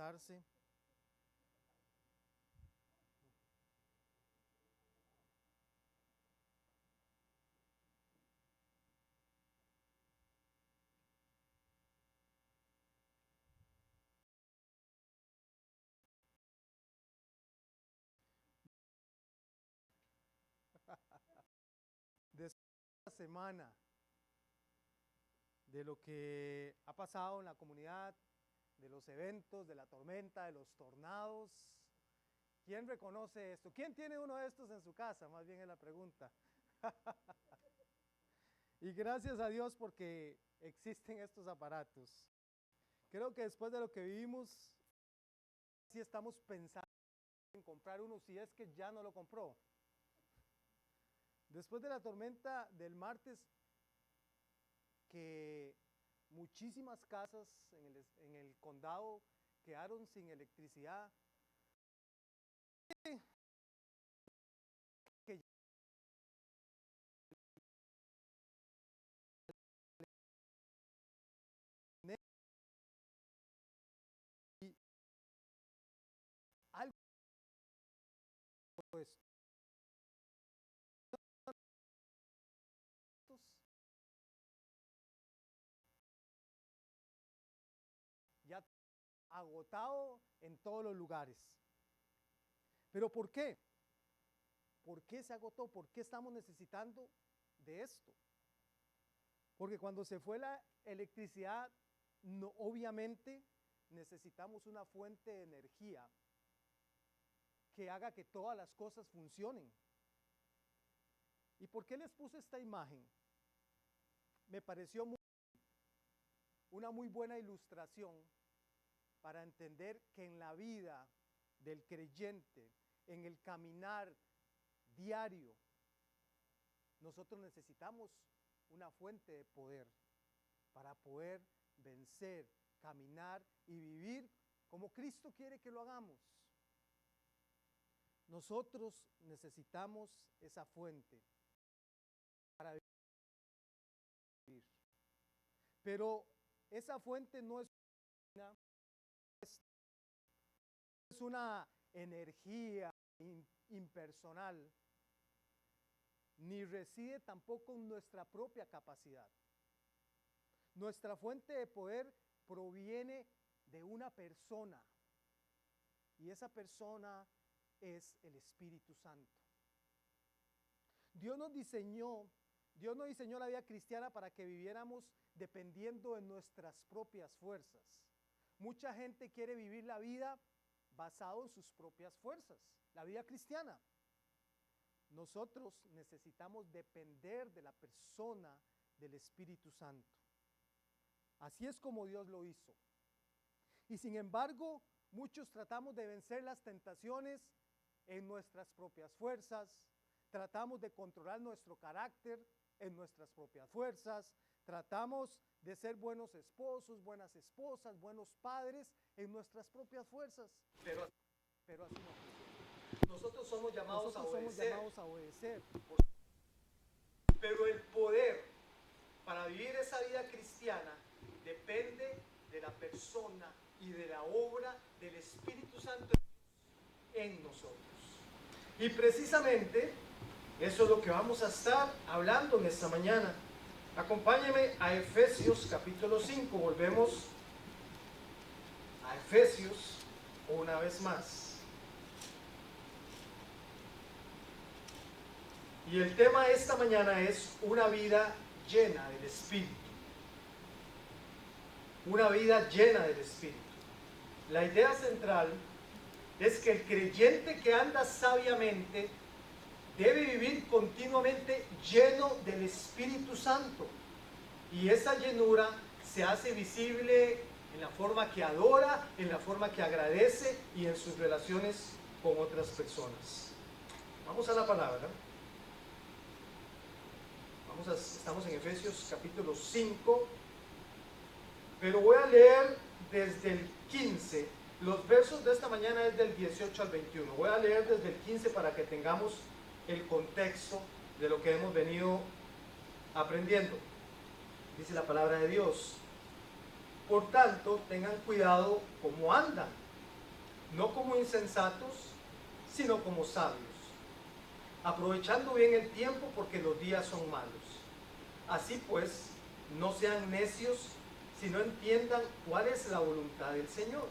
sentarse. Después de la semana de lo que ha pasado en la comunidad, de los eventos, de la tormenta, de los tornados, ¿quién reconoce esto? ¿Quién tiene uno de estos en su casa? Más bien es la pregunta. Y gracias a Dios porque existen estos aparatos. Creo que después de lo que vivimos, sí estamos pensando en comprar uno, si es que ya no lo compró. Después de la tormenta del martes, que muchísimas casas en el condado quedaron sin electricidad, que algo pues ya agotado en todos los lugares. ¿Pero por qué? ¿Por qué se agotó? ¿Por qué estamos necesitando de esto? Porque cuando se fue la electricidad, no, obviamente necesitamos una fuente de energía que haga que todas las cosas funcionen. ¿Y por qué les puse esta imagen? Me pareció una muy buena ilustración para entender que en la vida del creyente, en el caminar diario, nosotros necesitamos una fuente de poder para poder vencer, caminar y vivir como Cristo quiere que lo hagamos. Nosotros necesitamos esa fuente para vivir. Pero esa fuente no es una energía impersonal, ni reside tampoco en nuestra propia capacidad. Nuestra fuente de poder proviene de una persona, y esa persona es el Espíritu Santo. Dios no diseñó la vida cristiana para que viviéramos dependiendo de nuestras propias fuerzas. Mucha gente quiere vivir la vida basado en sus propias fuerzas, la vida cristiana. Nosotros necesitamos depender de la persona del Espíritu Santo. Así es como Dios lo hizo. Y sin embargo, muchos tratamos de vencer las tentaciones en nuestras propias fuerzas, tratamos de controlar nuestro carácter en nuestras propias fuerzas, tratamos de ser buenos esposos, buenas esposas, buenos padres en nuestras propias fuerzas. Pero así no. Nosotros somos llamados a obedecer. Pero el poder para vivir esa vida cristiana depende de la persona y de la obra del Espíritu Santo en nosotros. Y precisamente eso es lo que vamos a estar hablando en esta mañana. Acompáñenme a Efesios capítulo 5. Volvemos a Efesios una vez más. Y el tema de esta mañana es una vida llena del Espíritu. Una vida llena del Espíritu. La idea central es que el creyente que anda sabiamente debe vivir continuamente lleno del Espíritu Santo. Y esa llenura se hace visible en la forma que adora, en la forma que agradece y en sus relaciones con otras personas. Vamos a la palabra. Estamos en Efesios capítulo 5, pero voy a leer desde el 15. Los versos de esta mañana es del 18 al 21. Voy a leer desde el 15 para que tengamos el contexto de lo que hemos venido aprendiendo. Dice la palabra de Dios: por tanto, tengan cuidado cómo andan, no como insensatos, sino como sabios, aprovechando bien el tiempo porque los días son malos. Así pues, no sean necios, sino entiendan cuál es la voluntad del Señor.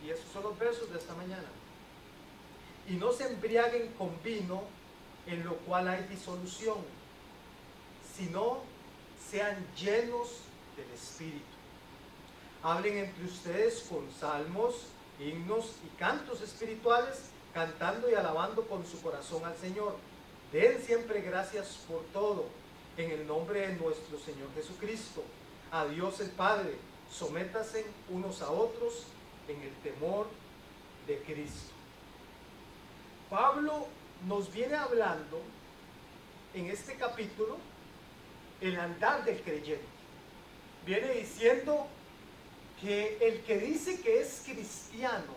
Y esos son los versos de esta mañana. Y no se embriaguen con vino, en lo cual hay disolución, sino sean llenos del Espíritu. Hablen entre ustedes con salmos, himnos y cantos espirituales, cantando y alabando con su corazón al Señor. Den siempre gracias por todo, en el nombre de nuestro Señor Jesucristo. A Dios el Padre, sométase unos a otros en el temor de Cristo. Pablo nos viene hablando en este capítulo el andar del creyente. Viene diciendo que el que dice que es cristiano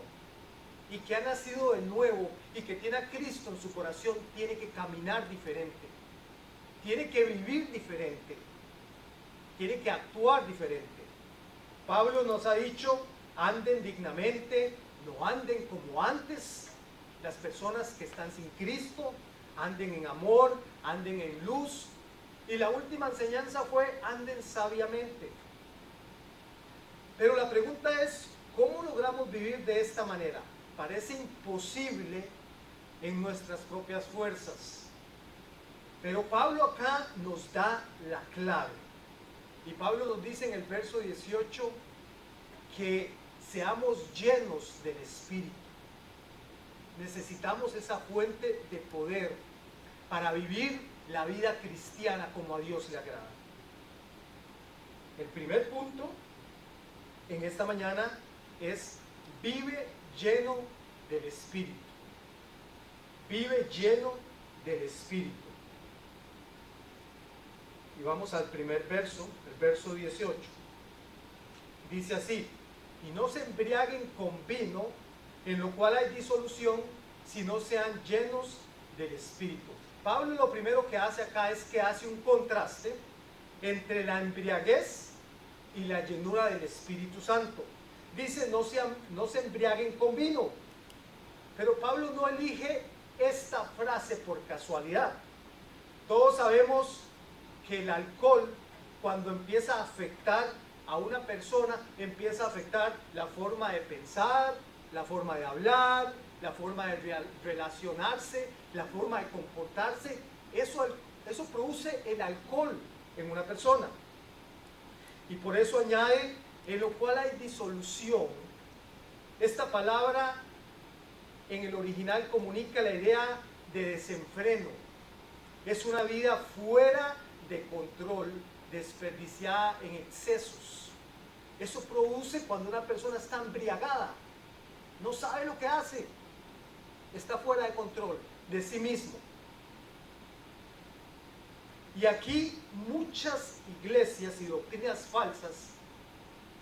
y que ha nacido de nuevo y que tiene a Cristo en su corazón, tiene que caminar diferente, tiene que vivir diferente, tiene que actuar diferente. Pablo nos ha dicho, anden dignamente, no anden como antes las personas que están sin Cristo, anden en amor, anden en luz. Y la última enseñanza fue, anden sabiamente. Pero la pregunta es, ¿cómo logramos vivir de esta manera? Parece imposible en nuestras propias fuerzas. Pero Pablo acá nos da la clave. Y Pablo nos dice en el verso 18 que seamos llenos del Espíritu. Necesitamos esa fuente de poder para vivir la vida cristiana como a Dios le agrada. El primer punto en esta mañana es: vive lleno del Espíritu. Vive lleno del Espíritu. Y vamos al primer verso, el verso 18. Dice así: y no se embriaguen con vino, en lo cual hay disolución, sino sean llenos del Espíritu. Pablo lo primero que hace acá es que hace un contraste entre la embriaguez y la llenura del Espíritu Santo. Dice, no se embriaguen con vino. Pero Pablo no elige esta frase por casualidad. Todos sabemos que el alcohol, cuando empieza a afectar a una persona, empieza a afectar la forma de pensar, la forma de hablar, la forma de relacionarse, la forma de comportarse. Eso produce el alcohol en una persona. Y por eso añade, en lo cual hay disolución. Esta palabra en el original comunica la idea de desenfreno. Es una vida fuera de control, desperdiciada en excesos. Eso produce cuando una persona está embriagada, no sabe lo que hace, está fuera de control de sí mismo. Y aquí muchas iglesias y doctrinas falsas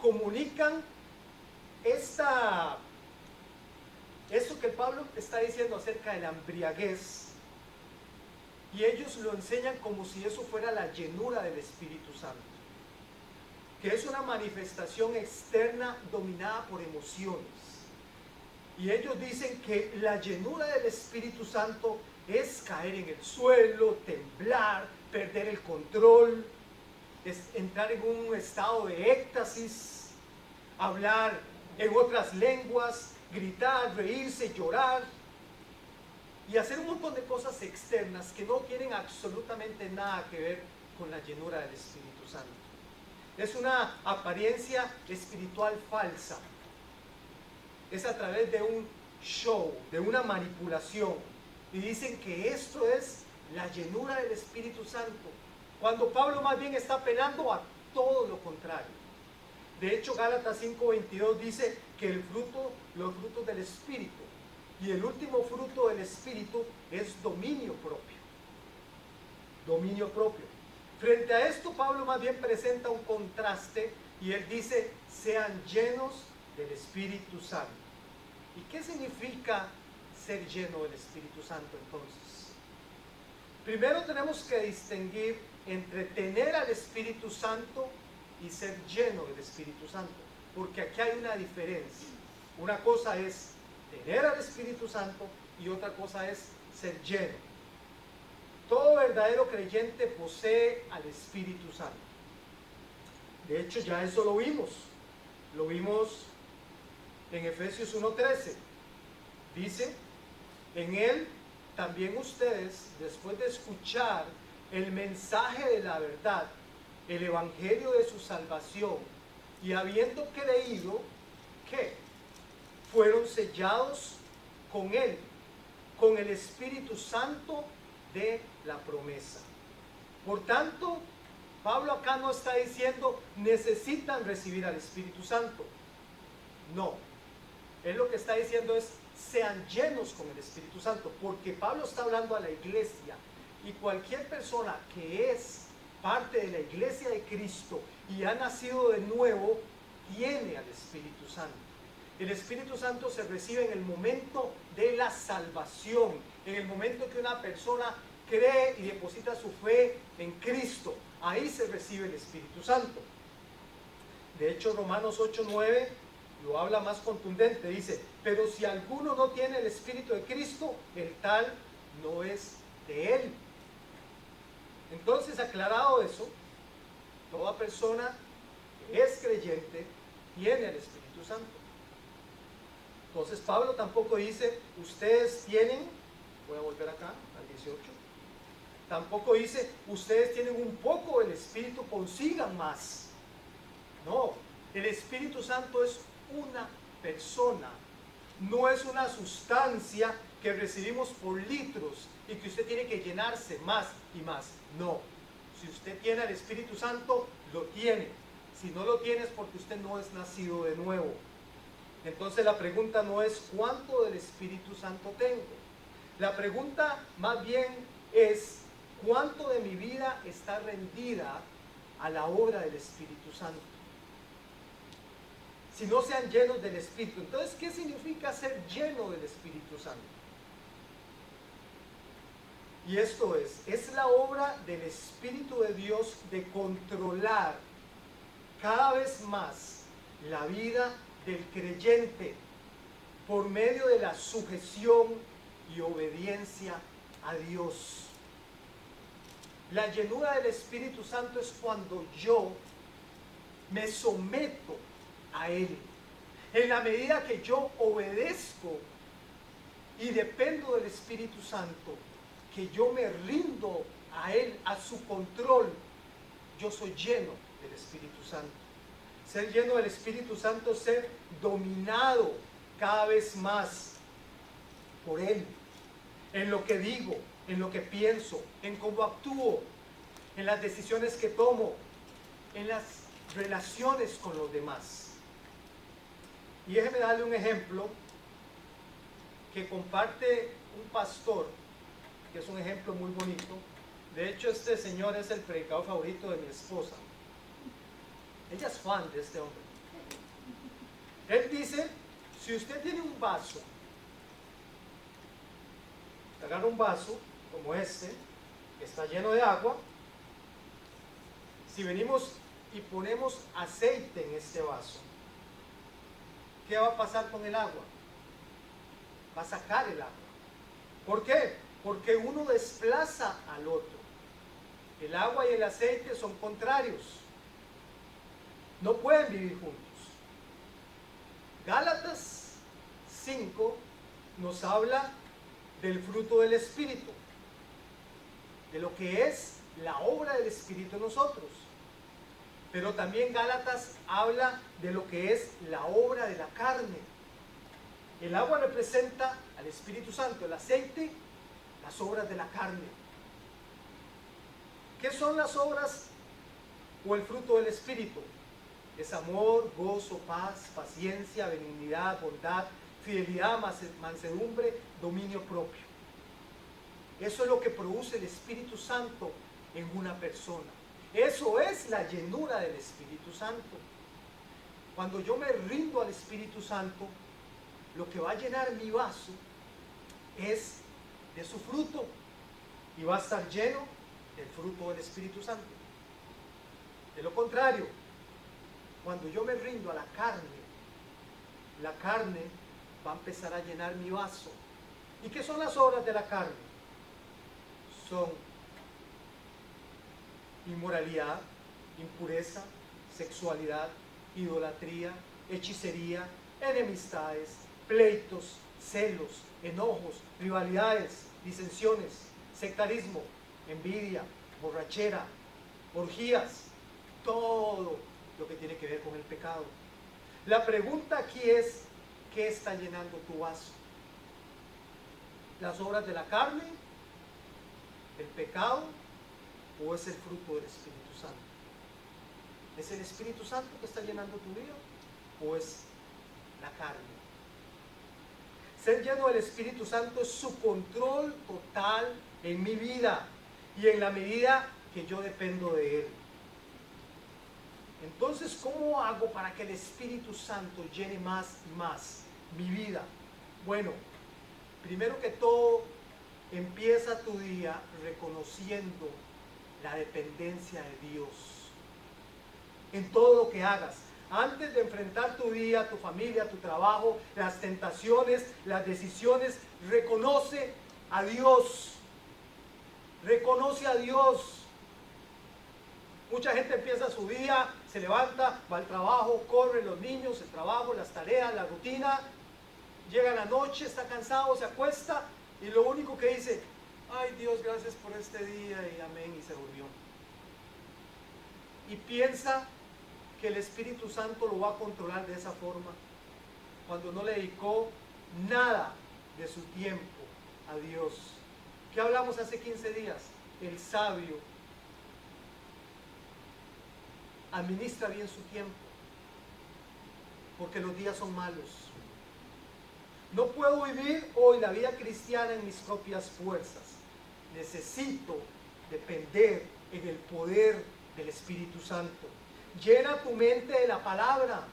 comunican esto que Pablo está diciendo acerca de la embriaguez, y ellos lo enseñan como si eso fuera la llenura del Espíritu Santo, que es una manifestación externa dominada por emociones. Y ellos dicen que la llenura del Espíritu Santo es caer en el suelo, temblar, perder el control, es entrar en un estado de éxtasis, hablar en otras lenguas, gritar, reírse, llorar y hacer un montón de cosas externas que no tienen absolutamente nada que ver con la llenura del Espíritu Santo. Es una apariencia espiritual falsa. Es a través de un show, de una manipulación. Y dicen que esto es la llenura del Espíritu Santo, cuando Pablo más bien está apelando a todo lo contrario. De hecho, Gálatas 5:22 dice que los frutos del Espíritu, y el último fruto del Espíritu es dominio propio. Dominio propio. Frente a esto, Pablo más bien presenta un contraste y él dice, sean llenos del Espíritu Santo. ¿Y qué significa ser lleno del Espíritu Santo entonces? Primero tenemos que distinguir entre tener al Espíritu Santo y ser lleno del Espíritu Santo, porque aquí hay una diferencia. Una cosa es tener al Espíritu Santo y otra cosa es ser lleno. Todo verdadero creyente posee al Espíritu Santo. De hecho, ya eso lo vimos. Lo vimos en Efesios 1:13. Dice, en él también ustedes, después de escuchar el mensaje de la verdad, el evangelio de su salvación, y habiendo creído, ¿qué? Fueron sellados con él, con el Espíritu Santo de la promesa. Por tanto, Pablo acá no está diciendo necesitan recibir al Espíritu Santo. No. Él lo que está diciendo es sean llenos con el Espíritu Santo, porque Pablo está hablando a la iglesia, y cualquier persona que es parte de la iglesia de Cristo y ha nacido de nuevo, tiene al Espíritu Santo. El Espíritu Santo se recibe en el momento de la salvación, en el momento que una persona cree y deposita su fe en Cristo. Ahí se recibe el Espíritu Santo. De hecho, Romanos 8:9 lo habla más contundente. Dice, pero si alguno no tiene el Espíritu de Cristo, el tal no es de él. Entonces, aclarado eso, toda persona que es creyente tiene el Espíritu Santo. Entonces, Pablo tampoco dice, ustedes tienen, voy a volver acá al 18, tampoco dice, ustedes tienen un poco del Espíritu, consigan más. No, el Espíritu Santo es una persona, no es una sustancia que recibimos por litros y que usted tiene que llenarse más y más. No, si usted tiene el Espíritu Santo, lo tiene. Si no lo tiene es porque usted no es nacido de nuevo. Entonces la pregunta no es cuánto del Espíritu Santo tengo. La pregunta más bien es cuánto de mi vida está rendida a la obra del Espíritu Santo. Si no sean llenos del Espíritu. Entonces, ¿qué significa ser lleno del Espíritu Santo? Y esto es la obra del Espíritu de Dios de controlar cada vez más la vida del creyente por medio de la sujeción y obediencia a Dios. La llenura del Espíritu Santo es cuando yo me someto a Él. En la medida que yo obedezco y dependo del Espíritu Santo, que yo me rindo a Él, a su control, yo soy lleno del Espíritu Santo. Ser lleno del Espíritu Santo es ser dominado cada vez más por Él, en lo que digo, en lo que pienso, en cómo actúo, en las decisiones que tomo, en las relaciones con los demás. Y déjeme darle un ejemplo que comparte un pastor, que es un ejemplo muy bonito. De hecho, este señor es el predicador favorito de mi esposa. Ella es fan de este hombre. Él dice, si usted tiene un vaso, agarra un vaso como este, que está lleno de agua, si venimos y ponemos aceite en este vaso, ¿qué va a pasar con el agua? Va a sacar el agua. ¿Por qué? Porque uno desplaza al otro. El agua y el aceite son contrarios. No pueden vivir juntos. Gálatas 5 nos habla del fruto del Espíritu, de lo que es la obra del Espíritu en nosotros. Pero también Gálatas habla de lo que es la obra de la carne. El agua representa al Espíritu Santo, el aceite, las obras de la carne. ¿Qué son las obras o el fruto del Espíritu? Es amor, gozo, paz, paciencia, benignidad, bondad, fidelidad, mansedumbre, dominio propio. Eso es lo que produce el Espíritu Santo en una persona. Eso es la llenura del Espíritu Santo. Cuando yo me rindo al Espíritu Santo, lo que va a llenar mi vaso es de su fruto y va a estar lleno del fruto del Espíritu Santo. De lo contrario, cuando yo me rindo a la carne, la carne va a empezar a llenar mi vaso. ¿Y qué son las obras de la carne? Son inmoralidad, impureza, sexualidad, idolatría, hechicería, enemistades, pleitos, celos, enojos, rivalidades, disensiones, sectarismo, envidia, borrachera, orgías, todo lo que tiene que ver con el pecado. La pregunta aquí es, ¿qué está llenando tu vaso? ¿Las obras de la carne? ¿El pecado? ¿O es el fruto del Espíritu Santo? ¿Es el Espíritu Santo que está llenando tu vida? ¿O es la carne? Ser lleno del Espíritu Santo es su control total en mi vida y en la medida que yo dependo de Él. Entonces, ¿cómo hago para que el Espíritu Santo llene más y más mi vida? Bueno, primero que todo, empieza tu día reconociendo la dependencia de Dios en todo lo que hagas. Antes de enfrentar tu día, tu familia, tu trabajo, las tentaciones, las decisiones, reconoce a Dios. Reconoce a Dios. Mucha gente empieza su día, se levanta, va al trabajo, corre los niños, el trabajo, las tareas, la rutina. Llega la noche, está cansado, se acuesta y lo único que dice, ay Dios, gracias por este día y amén, y se durmió. Y piensa que el Espíritu Santo lo va a controlar de esa forma, cuando no le dedicó nada de su tiempo a Dios. ¿Qué hablamos hace 15 días? El sabio administra bien su tiempo, porque los días son malos. No puedo vivir hoy la vida cristiana en mis propias fuerzas. Necesito depender en el poder del Espíritu Santo. Llena tu mente de la palabra.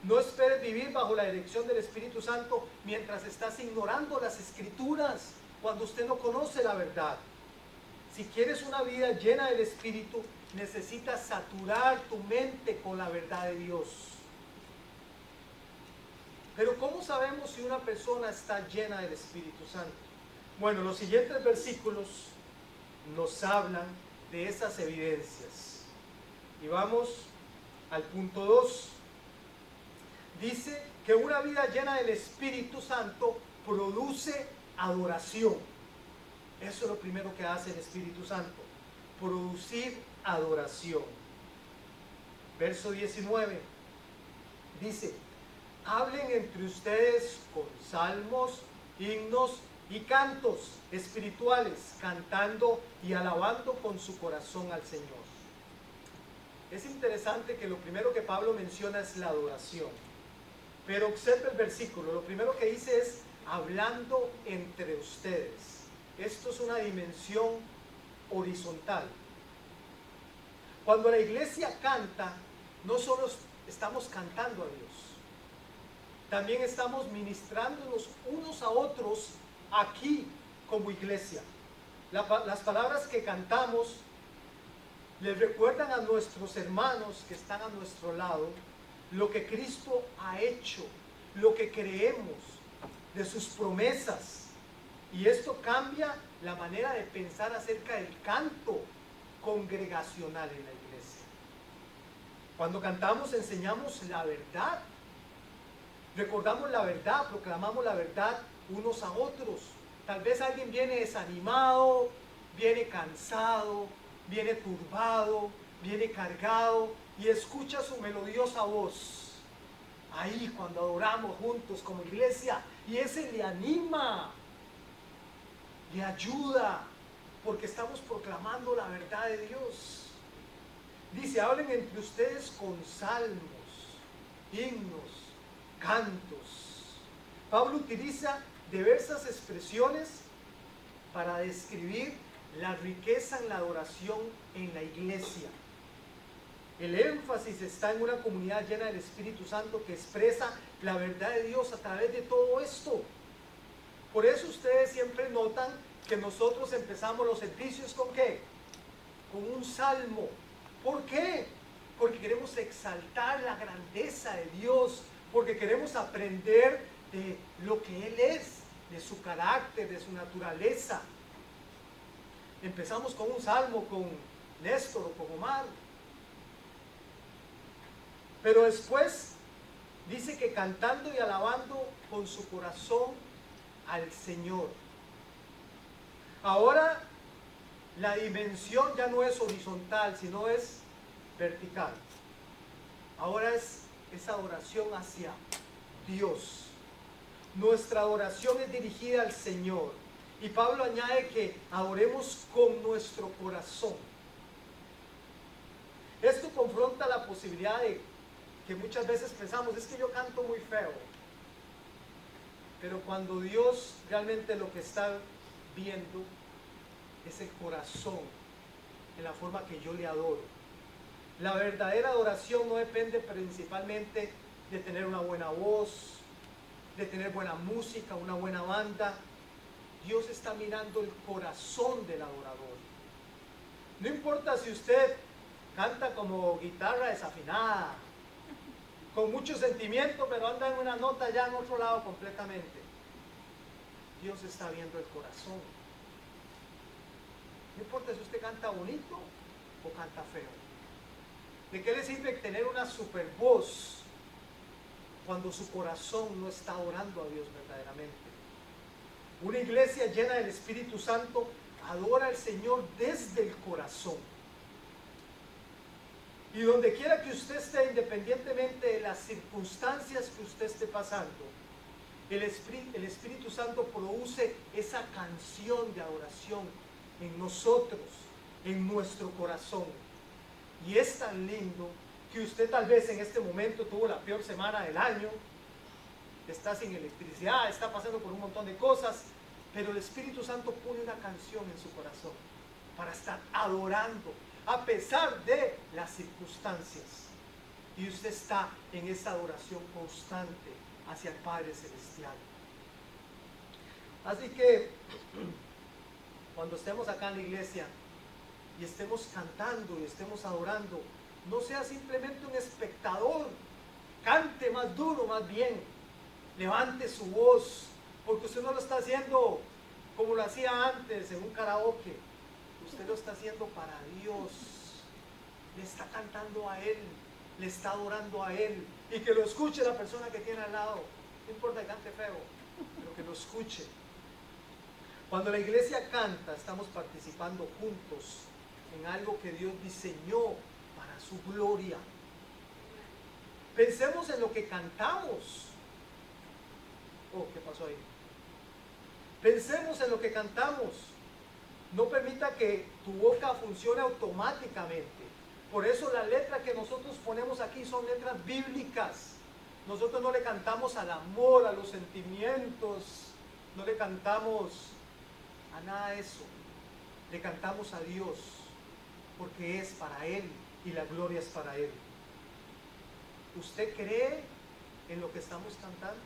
No esperes vivir bajo la dirección del Espíritu Santo mientras estás ignorando las Escrituras, cuando usted no conoce la verdad. Si quieres una vida llena del Espíritu, necesitas saturar tu mente con la verdad de Dios. Pero ¿cómo sabemos si una persona está llena del Espíritu Santo? Bueno, los siguientes versículos nos hablan de esas evidencias. Y vamos al punto 2. Dice que una vida llena del Espíritu Santo produce adoración. Eso es lo primero que hace el Espíritu Santo, producir adoración. Verso 19 dice, hablen entre ustedes con salmos, himnos y cantos espirituales, cantando y alabando con su corazón al Señor. Es interesante que lo primero que Pablo menciona es la adoración. Pero observe el versículo, lo primero que dice es hablando entre ustedes. Esto es una dimensión horizontal. Cuando la iglesia canta, no solo estamos cantando a Dios, también estamos ministrándonos unos a otros aquí como iglesia. Las palabras que cantamos les recuerdan a nuestros hermanos que están a nuestro lado lo que Cristo ha hecho, lo que creemos de sus promesas. Y esto cambia la manera de pensar acerca del canto congregacional en la iglesia. Cuando cantamos enseñamos la verdad, recordamos la verdad, proclamamos la verdad unos a otros. Tal vez alguien viene desanimado, viene cansado, viene turbado, viene cargado y escucha su melodiosa voz. Ahí cuando adoramos juntos como iglesia, y ese le anima, le ayuda, porque estamos proclamando la verdad de Dios. Dice, hablen entre ustedes con salmos, himnos, cantos. Pablo utiliza diversas expresiones para describir la riqueza en la adoración en la iglesia. El énfasis está en una comunidad llena del Espíritu Santo que expresa la verdad de Dios a través de todo esto. Por eso ustedes siempre notan que nosotros empezamos los servicios ¿con qué? Con un salmo. ¿Por qué? Porque queremos exaltar la grandeza de Dios, porque queremos aprender de lo que Él es, de su carácter, de su naturaleza. Empezamos con un salmo con Néstor o con Omar, pero después dice que cantando y alabando con su corazón al Señor. Ahora la dimensión ya no es horizontal, sino es vertical. Ahora es esa adoración hacia Dios. Nuestra adoración es dirigida al Señor. Y Pablo añade que adoremos con nuestro corazón. Esto confronta la posibilidad de que muchas veces pensamos, es que yo canto muy feo. Pero cuando Dios realmente lo que está viendo es el corazón, en la forma que yo le adoro. La verdadera adoración no depende principalmente de tener una buena voz, de tener buena música, una buena banda. Dios está mirando el corazón del adorador. No importa si usted canta como guitarra desafinada, con mucho sentimiento, pero anda en una nota ya en otro lado completamente. Dios está viendo el corazón. No importa si usted canta bonito o canta feo. ¿De qué le sirve tener una super voz cuando su corazón no está orando a Dios verdaderamente? Una iglesia llena del Espíritu Santo adora al Señor desde el corazón. Y donde quiera que usted esté, independientemente de las circunstancias que usted esté pasando, el Espíritu Santo produce esa canción de adoración en nosotros, en nuestro corazón. Y es tan lindo que usted tal vez en este momento tuvo la peor semana del año, está sin electricidad, está pasando por un montón de cosas, pero el Espíritu Santo pone una canción en su corazón para estar adorando a pesar de las circunstancias. Y usted está en esa adoración constante hacia el Padre Celestial. Así que cuando estemos acá en la iglesia y estemos cantando y estemos adorando, no sea simplemente un espectador. Cante más duro, más bien. Levante su voz, porque usted no lo está haciendo como lo hacía antes en un karaoke. Usted lo está haciendo para Dios. Le está cantando a Él, le está adorando a Él. Y que lo escuche la persona que tiene al lado. No importa que cante feo, pero que lo escuche. Cuando la iglesia canta, estamos participando juntos en algo que Dios diseñó para su gloria. Pensemos en lo que cantamos. Oh, ¿qué pasó ahí? Pensemos en lo que cantamos. No permita que tu boca funcione automáticamente. Por eso las letras que nosotros ponemos aquí son letras bíblicas. Nosotros no le cantamos al amor, a los sentimientos, no le cantamos a nada de eso. Le cantamos a Dios, porque es para Él y la gloria es para Él. ¿Usted cree en lo que estamos cantando?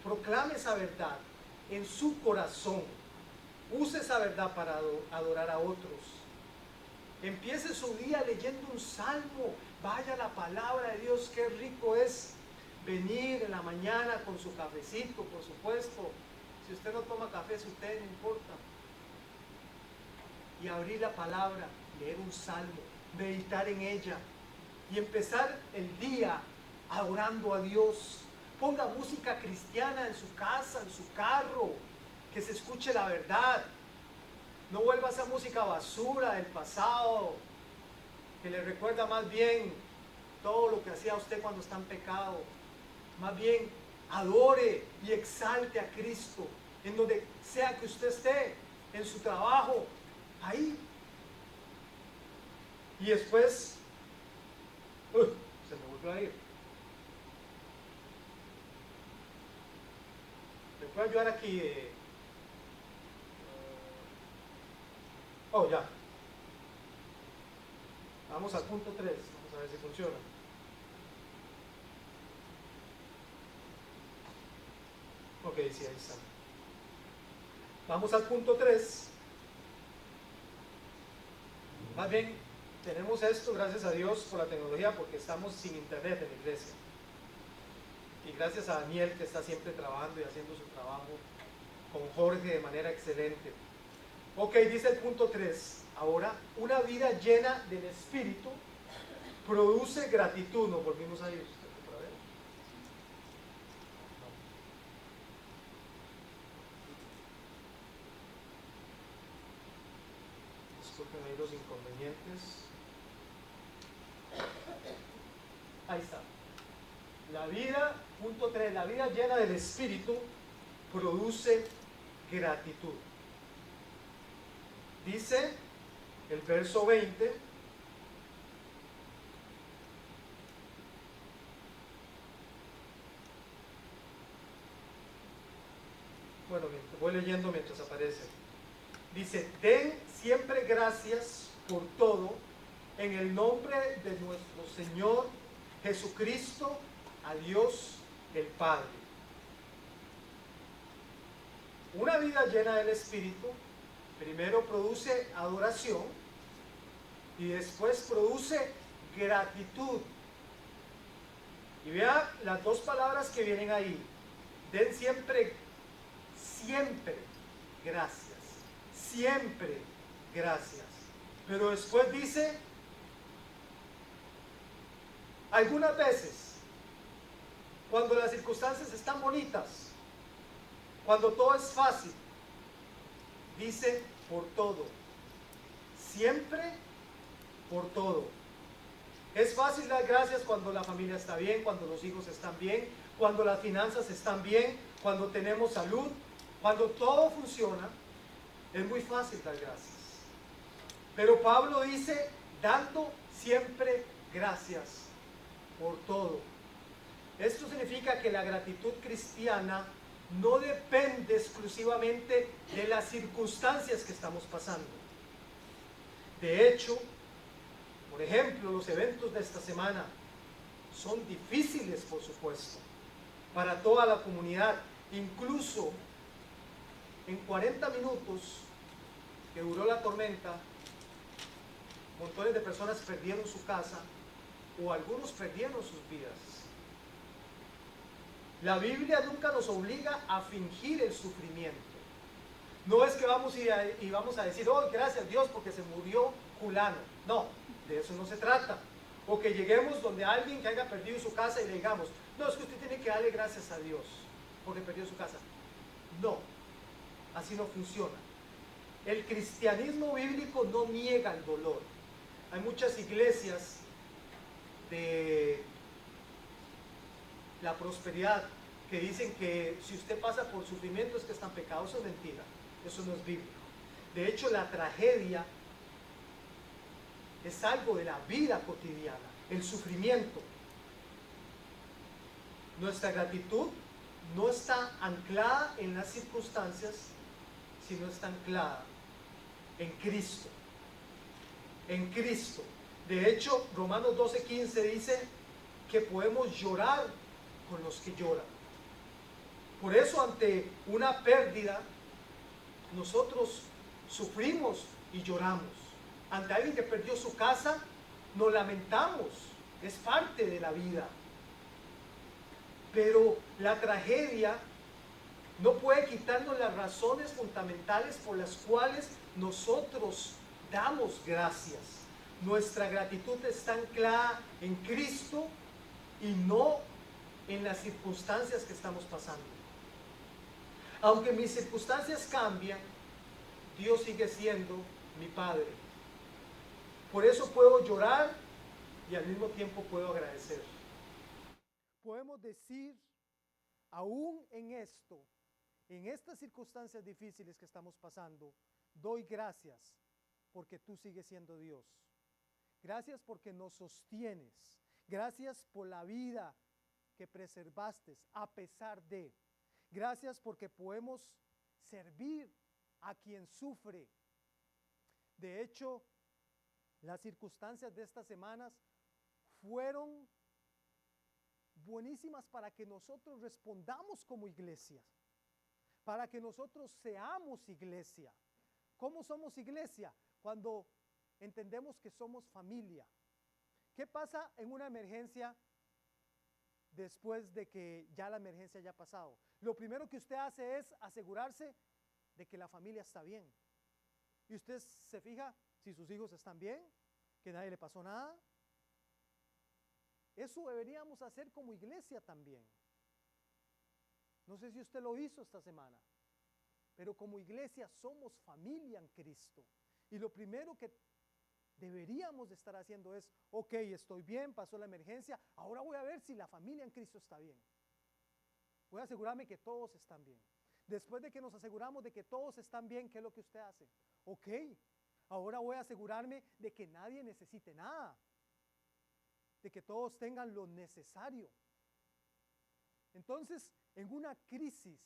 Proclame esa verdad en su corazón. Use esa verdad para adorar a otros. Empiece su día leyendo un salmo. Vaya a la palabra de Dios. Qué rico es venir en la mañana con su cafecito, por supuesto. Si usted no toma café, su té, no importa. Y abrir la palabra, leer un salmo, meditar en ella y empezar el día adorando a Dios. Ponga música cristiana en su casa, en su carro, que se escuche la verdad. No vuelva a esa música basura del pasado, que le recuerda más bien todo lo que hacía usted cuando está en pecado. Más bien, adore y exalte a Cristo en donde sea que usted esté, en su trabajo, ahí. Y después, se me volvió a ir. ¿Me puede ayudar aquí? Oh, ya. Vamos al punto 3. Vamos a ver si funciona. Ok, sí, ahí está. Vamos al punto 3. Más bien, tenemos esto, gracias a Dios por la tecnología, porque estamos sin internet en la iglesia. Y gracias a Daniel, que está siempre trabajando y haciendo su trabajo con Jorge de manera excelente. Ok, dice el punto 3. Ahora, una vida llena del Espíritu produce gratitud. Nos volvimos a ir. ¿Otra vez? No. Disculpen ahí los inconvenientes. Ahí está. La vida, punto 3, la vida llena del Espíritu produce gratitud. Dice el verso 20, bueno, voy leyendo mientras aparece. Dice, den siempre gracias por todo en el nombre de nuestro Señor Jesucristo, a Dios el Padre. Una vida llena del Espíritu primero produce adoración y después produce gratitud. Y vea las dos palabras que vienen ahí. Den siempre gracias. Siempre gracias. Pero después dice, algunas veces, cuando las circunstancias están bonitas, cuando todo es fácil, dice por todo. Siempre por todo. Es fácil dar gracias cuando la familia está bien, cuando los hijos están bien, cuando las finanzas están bien, cuando tenemos salud, cuando todo funciona, es muy fácil dar gracias. Pero Pablo dice, dando siempre gracias por todo. Esto significa que la gratitud cristiana no depende exclusivamente de las circunstancias que estamos pasando. De hecho, por ejemplo, los eventos de esta semana son difíciles, por supuesto, para toda la comunidad. Incluso en 40 minutos que duró la tormenta, montones de personas perdieron su casa o algunos perdieron sus vidas. La Biblia nunca nos obliga a fingir el sufrimiento. No es que vamos a decir, oh, gracias a Dios porque se murió fulano. No, de eso no se trata. O que lleguemos donde alguien que haya perdido su casa y le digamos, no, es que usted tiene que darle gracias a Dios porque perdió su casa. No, así no funciona. El cristianismo bíblico no niega el dolor. Hay muchas iglesias de la prosperidad que dicen que si usted pasa por sufrimiento es que está en pecado. Eso es mentira, eso no es bíblico. De hecho, la tragedia es algo de la vida cotidiana, el sufrimiento. Nuestra gratitud no está anclada en las circunstancias, sino está anclada en Cristo. En Cristo. De hecho, Romanos 12:15 dice que podemos llorar con los que lloran. Por eso, ante una pérdida, nosotros sufrimos y lloramos. Ante alguien que perdió su casa, nos lamentamos. Es parte de la vida. Pero la tragedia no puede quitarnos las razones fundamentales por las cuales nosotros damos gracias. Nuestra gratitud está anclada en Cristo y no en las circunstancias que estamos pasando. Aunque mis circunstancias cambian, Dios sigue siendo mi Padre. Por eso puedo llorar y al mismo tiempo puedo agradecer. Podemos decir, aún en esto, en estas circunstancias difíciles que estamos pasando, doy gracias porque tú sigues siendo Dios. Gracias porque nos sostienes. Gracias por la vida que preservaste a pesar de. Gracias porque podemos servir a quien sufre. De hecho, las circunstancias de estas semanas fueron buenísimas para que nosotros respondamos como iglesia, para que nosotros seamos iglesia. ¿Cómo somos iglesia? Cuando entendemos que somos familia. ¿Qué pasa en una emergencia después de que ya la emergencia haya pasado. Lo primero que usted hace es asegurarse de que la familia está bien. Y usted se fija si sus hijos están bien, que nadie le pasó nada. Eso deberíamos hacer como iglesia también. No sé si usted lo hizo esta semana, pero como iglesia somos familia en Cristo. Y lo primero que deberíamos de estar haciendo es, ok, estoy bien, pasó la emergencia, ahora voy a ver si la familia en Cristo está bien. Voy a asegurarme que todos están bien. Después de que nos aseguramos de que todos están bien, ¿qué es lo que usted hace? Ok, ahora voy a asegurarme de que nadie necesite nada, de que todos tengan lo necesario. Entonces, en una crisis,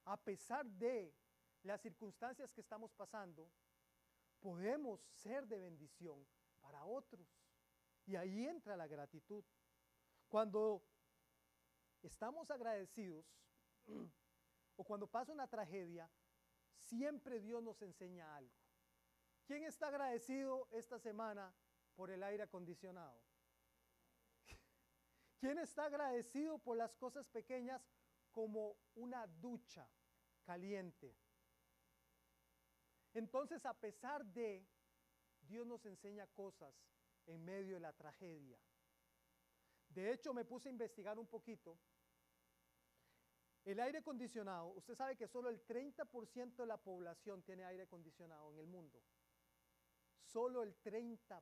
a pesar de las circunstancias que estamos pasando, podemos ser de bendición para otros. Y ahí entra la gratitud. Cuando estamos agradecidos o cuando pasa una tragedia, siempre Dios nos enseña algo. ¿Quién está agradecido esta semana por el aire acondicionado? ¿Quién está agradecido por las cosas pequeñas como una ducha caliente? Entonces, a pesar de, Dios nos enseña cosas en medio de la tragedia. De hecho, me puse a investigar un poquito. El aire acondicionado, usted sabe que solo el 30% de la población tiene aire acondicionado en el mundo. Solo el 30%.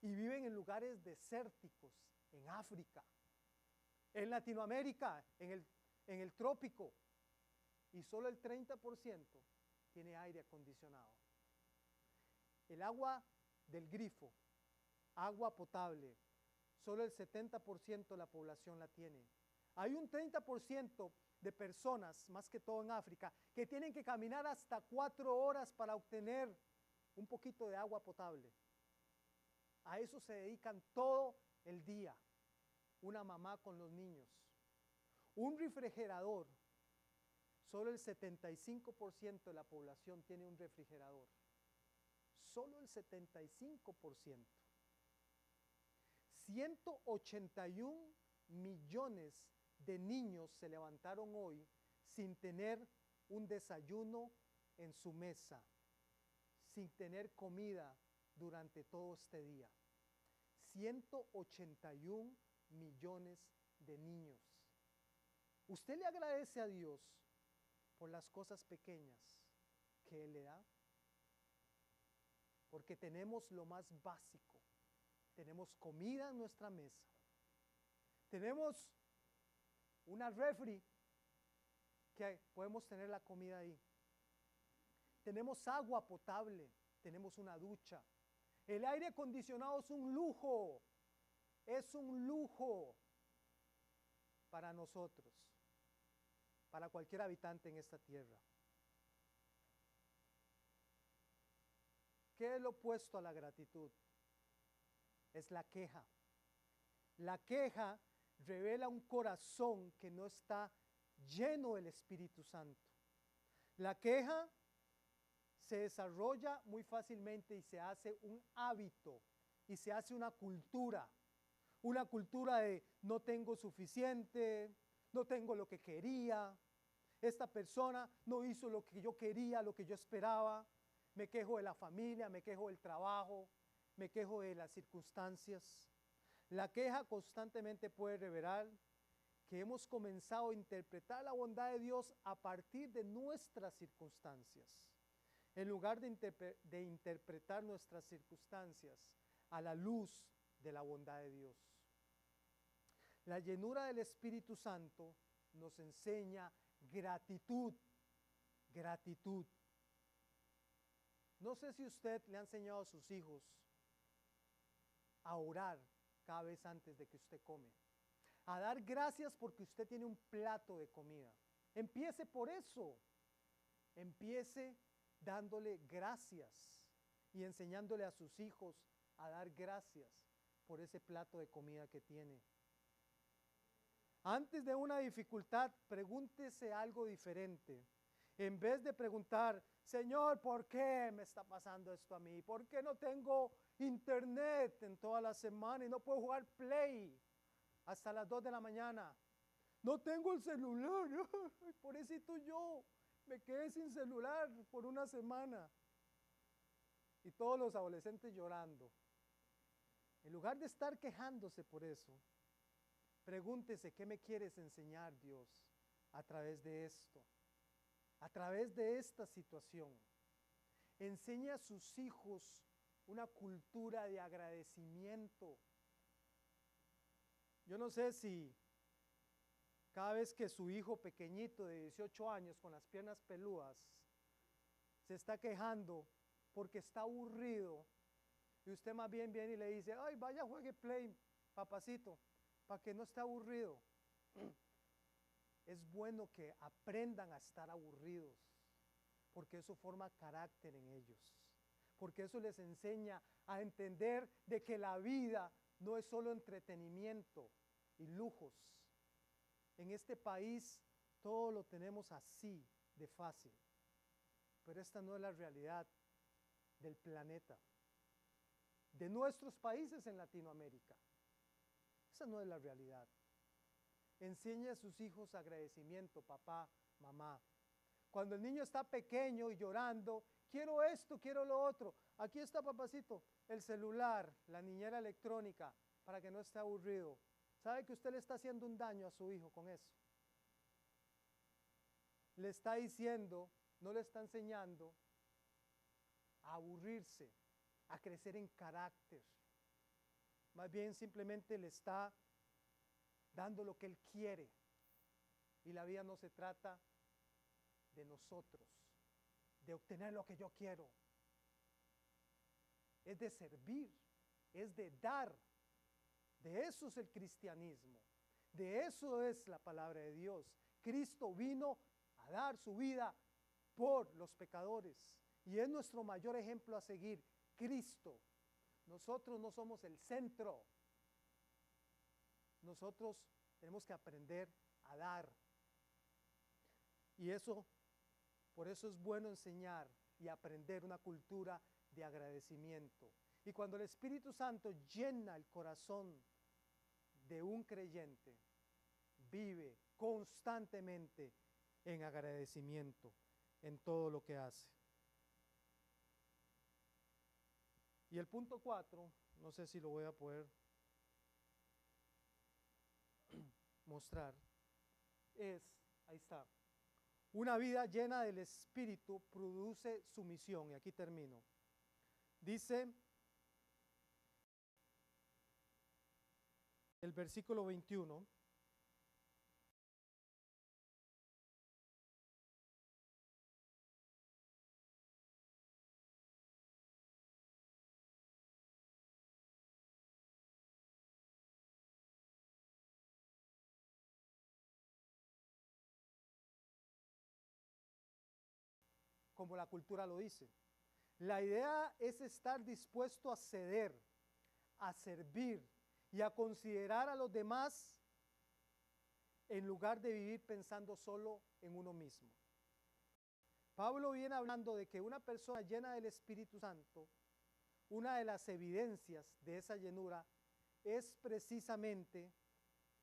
Y viven en lugares desérticos, en África, en Latinoamérica, en el trópico. Y solo el 30% tiene aire acondicionado. El agua del grifo, agua potable, solo el 70% de la población la tiene. Hay un 30% de personas, más que todo en África, que tienen que caminar hasta 4 horas para obtener un poquito de agua potable. A eso se dedican todo el día, una mamá con los niños. Un refrigerador, solo el 75% de la población tiene un refrigerador. Solo el 75%. 181 millones de niños se levantaron hoy sin tener un desayuno en su mesa, sin tener comida durante todo este día. 181 millones de niños. ¿Usted le agradece a Dios por las cosas pequeñas que Él le da? Porque tenemos lo más básico. Tenemos comida en nuestra mesa. Tenemos una refri que podemos tener la comida ahí. Tenemos agua potable. Tenemos una ducha. El aire acondicionado es un lujo. Es un lujo para nosotros, para cualquier habitante en esta tierra. ¿Qué es lo opuesto a la gratitud? Es la queja. La queja revela un corazón que no está lleno del Espíritu Santo. La queja se desarrolla muy fácilmente y se hace un hábito y se hace una cultura de no tengo suficiente, no tengo lo que quería, esta persona no hizo lo que yo quería, lo que yo esperaba, me quejo de la familia, me quejo del trabajo, me quejo de las circunstancias. La queja constantemente puede revelar que hemos comenzado a interpretar la bondad de Dios a partir de nuestras circunstancias, en lugar de interpretar nuestras circunstancias a la luz de la bondad de Dios. La llenura del Espíritu Santo nos enseña gratitud, gratitud. No sé si usted le ha enseñado a sus hijos a orar cada vez antes de que usted come, a dar gracias porque usted tiene un plato de comida. Empiece por eso, empiece dándole gracias y enseñándole a sus hijos a dar gracias por ese plato de comida que tiene. Antes de una dificultad, pregúntese algo diferente. En vez de preguntar, Señor, ¿por qué me está pasando esto a mí? ¿Por qué no tengo internet en toda la semana y no puedo jugar Play? hasta las 2 de la mañana. No tengo el celular, pobrecito yo, me quedé sin celular por una semana. Y todos los adolescentes llorando. En lugar de estar quejándose por eso, pregúntese, ¿qué me quieres enseñar, Dios, a través de esto? A través de esta situación. Enseña a sus hijos una cultura de agradecimiento. Yo no sé si cada vez que su hijo pequeñito de 18 años con las piernas peludas se está quejando porque está aburrido y usted más bien viene y le dice, ay, vaya, juegue Play, papacito, para que no esté aburrido. Es bueno que aprendan a estar aburridos, porque eso forma carácter en ellos, porque eso les enseña a entender de que la vida no es solo entretenimiento y lujos. En este país todo lo tenemos así de fácil, pero esta no es la realidad del planeta, de nuestros países en Latinoamérica. Esa no es la realidad. Enseñe a sus hijos agradecimiento, papá, mamá. Cuando el niño está pequeño y llorando, quiero esto, quiero lo otro. Aquí está, papacito, el celular, la niñera electrónica, para que no esté aburrido. ¿Sabe que usted le está haciendo un daño a su hijo con eso? Le está diciendo, no le está enseñando a aburrirse, a crecer en carácter. Más bien simplemente le está dando lo que él quiere. Y la vida no se trata de nosotros, de obtener lo que yo quiero. Es de servir, es de dar. De eso es el cristianismo. De eso es la palabra de Dios. Cristo vino a dar su vida por los pecadores. Y es nuestro mayor ejemplo a seguir, Cristo. Nosotros no somos el centro. Nosotros tenemos que aprender a dar. Y eso, por eso es bueno enseñar y aprender una cultura de agradecimiento. Y cuando el Espíritu Santo llena el corazón de un creyente, vive constantemente en agradecimiento en todo lo que hace. Y el punto 4, no sé si lo voy a poder mostrar, es, ahí está, una vida llena del Espíritu produce sumisión, y aquí termino. Dice el versículo 21, como la cultura lo dice. La idea es estar dispuesto a ceder, a servir y a considerar a los demás en lugar de vivir pensando solo en uno mismo. Pablo viene hablando de que una persona llena del Espíritu Santo, una de las evidencias de esa llenura es precisamente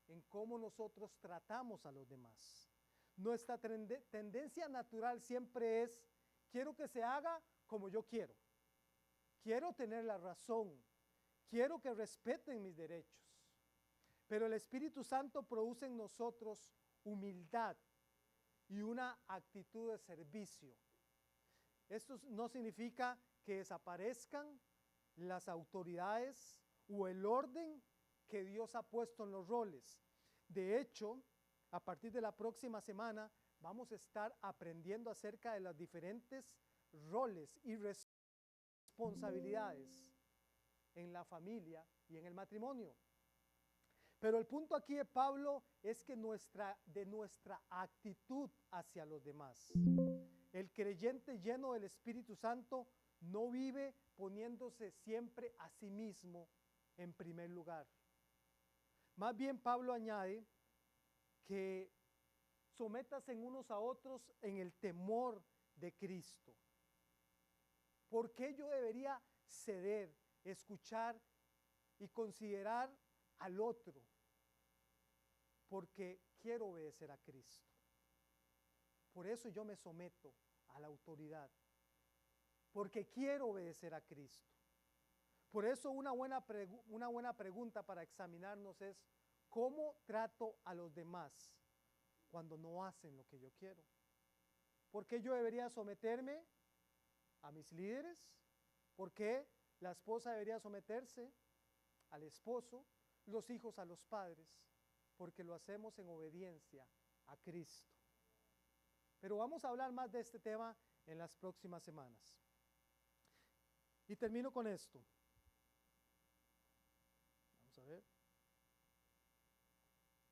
en cómo nosotros tratamos a los demás. Nuestra tendencia natural siempre es, quiero que se haga como yo quiero tener la razón, quiero que respeten mis derechos. Pero el Espíritu Santo produce en nosotros humildad y una actitud de servicio. Esto no significa que desaparezcan las autoridades o el orden que Dios ha puesto en los roles. De hecho, a partir de la próxima semana vamos a estar aprendiendo acerca de los diferentes roles y responsabilidades en la familia y en el matrimonio. Pero el punto aquí de Pablo es que de nuestra actitud hacia los demás. El creyente lleno del Espíritu Santo no vive poniéndose siempre a sí mismo en primer lugar. Más bien Pablo añade que sométanse unos a otros en el temor de Cristo. ¿Por qué yo debería ceder, escuchar y considerar al otro? porque quiero obedecer a Cristo. Por eso yo me someto a la autoridad, porque quiero obedecer a Cristo. Por eso una buena pregunta para examinarnos es, ¿cómo trato a los demás cuando no hacen lo que yo quiero? ¿Por qué yo debería someterme a mis líderes? ¿Por qué la esposa debería someterse al esposo? Los hijos a los padres, porque lo hacemos en obediencia a Cristo. Pero vamos a hablar más de este tema en las próximas semanas. Y termino con esto. Vamos a ver.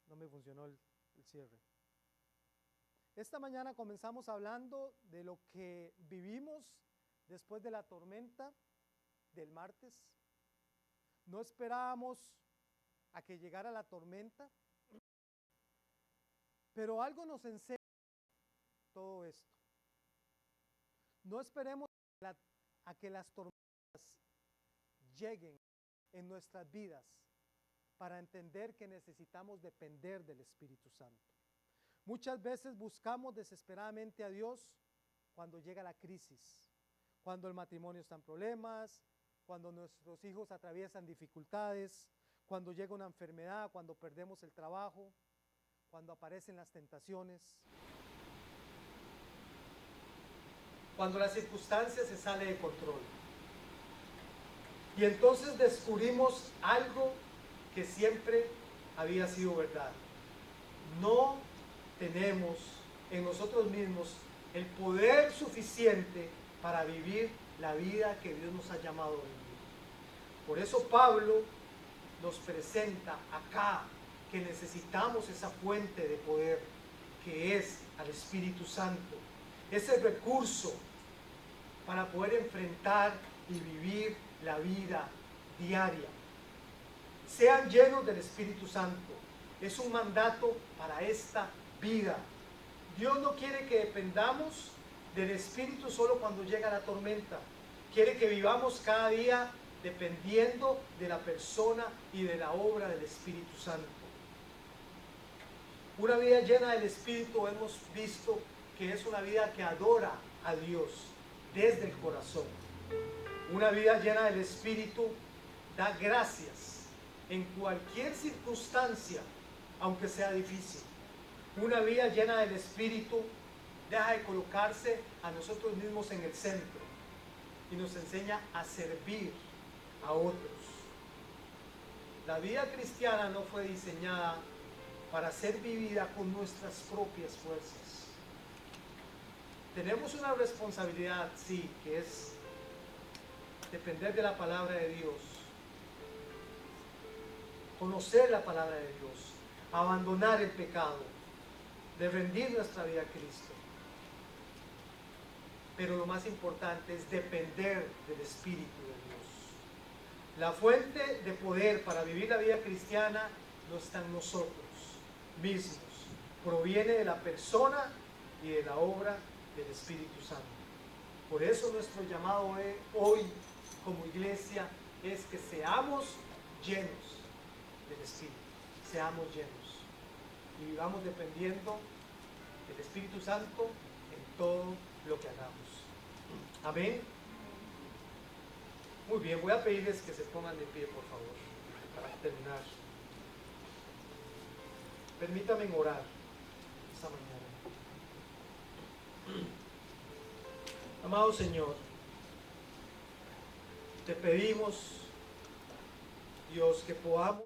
No me funcionó el cierre. Esta mañana comenzamos hablando de lo que vivimos después de la tormenta del martes. No esperábamos a que llegara la tormenta, pero algo nos enseña todo esto. No esperemos a que las tormentas lleguen en nuestras vidas para entender que necesitamos depender del Espíritu Santo. Muchas veces buscamos desesperadamente a Dios cuando llega la crisis, cuando el matrimonio está en problemas, cuando nuestros hijos atraviesan dificultades, cuando llega una enfermedad, cuando perdemos el trabajo, cuando aparecen las tentaciones, cuando la circunstancia se sale de control. Y entonces descubrimos algo que siempre había sido verdad. No tenemos en nosotros mismos el poder suficiente para vivir la vida que Dios nos ha llamado a vivir. Por eso Pablo nos presenta acá que necesitamos esa fuente de poder que es al Espíritu Santo, ese recurso para poder enfrentar y vivir la vida diaria. Sean llenos del Espíritu Santo. Es un mandato para esta vida. Dios no quiere que dependamos del Espíritu solo cuando llega la tormenta. Quiere que vivamos cada día dependiendo de la persona y de la obra del Espíritu Santo. Una vida llena del Espíritu hemos visto que es una vida que adora a Dios desde el corazón. Una vida llena del Espíritu da gracias en cualquier circunstancia, aunque sea difícil. Una vida llena del Espíritu deja de colocarse a nosotros mismos en el centro y nos enseña a servir a otros. La vida cristiana no fue diseñada para ser vivida con nuestras propias fuerzas. Tenemos una responsabilidad, sí, que es depender de la palabra de Dios, conocer la palabra de Dios, abandonar el pecado, de rendir nuestra vida a Cristo. Pero lo más importante es depender del Espíritu de Dios. La fuente de poder para vivir la vida cristiana no está en nosotros mismos, proviene de la persona y de la obra del Espíritu Santo. Por eso nuestro llamado hoy como iglesia es que seamos llenos del Espíritu, seamos llenos y vivamos dependiendo del Espíritu Santo en todo lo que hagamos. Amén. Muy bien, voy a pedirles que se pongan de pie, por favor, para terminar. Permítanme orar esta mañana. Amado Señor, te pedimos, Dios, que podamos